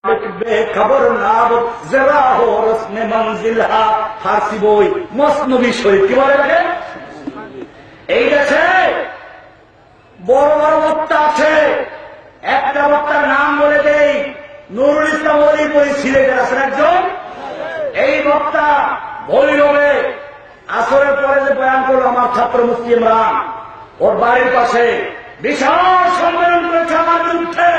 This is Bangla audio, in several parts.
খবর না জেরা হো রসনে মঞ্জিলহা ফার্সি বই মসনবী শরীফ কি বলে দেখেন। এই দেশে বড় বড় বক্তা আছে, একটা বক্তার নাম বলে দেই, নুরুল ইসলাম অলিপুরি সিলেটের আছেন একজন। এই বক্তা ভৈরবে আসরের পরে যে বয়ান করলো আমার ছাত্র মুফতি ইমরান, ওর বাড়ির পাশে বিশাল সম্মেলন করেছে আমার বিরুদ্ধে।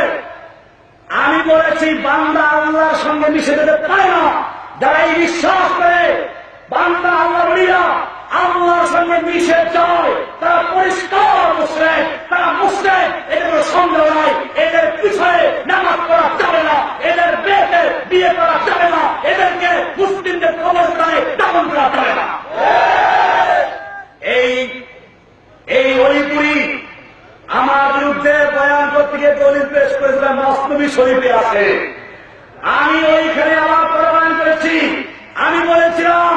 আমি বলেছি বান্দা আল্লাহর সঙ্গে মিশে যেতে পারে না। যারা এই বিশ্বাস করে বান্দা আল্লাহ বলিয়া আল্লাহর সঙ্গে মিশে যায় তারা পরিষ্কার মুসলিম, তারা মুসলিম, এদের কোনো সন্দেহ নাই। এদের পিছনে নামাজ পড়া যাবে না, এদের মেয়েকে বিয়ে করা যাবে না, এদেরকে মুসলিমদের কবরস্থানে দাফন করা যাবে না। এই অলিপুরি আমার বিরুদ্ধে বয়ান করতে গিয়ে দলিল পেশ করেছিলাম, মসনবী শরীফে আছে। আমি ওইখানে আবার বয়ান করেছি। আমি বলেছিলাম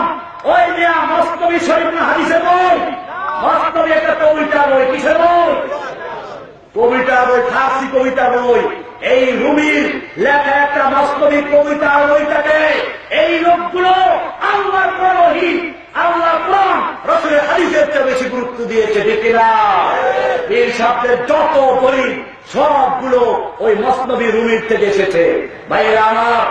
ওই মিয়া মসনবী শরীফ না হাদিসের বই। মসনবী একটা কবিতা বই, কিসের বই? কবিতা বই, ফার্সি কবিতা বই। এই রুমির লেখা একটা মসনবী কবিতা বইটাকে এই লোকগুলো আল্লাহর প্রহি, আল্লাহর কোরআন, রাসূলের হাদিসের চেয়ে বেশি গুরুত্ব দিয়েছে, ঠিক না? এই শব্দের যত বই সবগুলো ওই মসনবী রুমির থেকে এসেছে। ভাইরা আমার,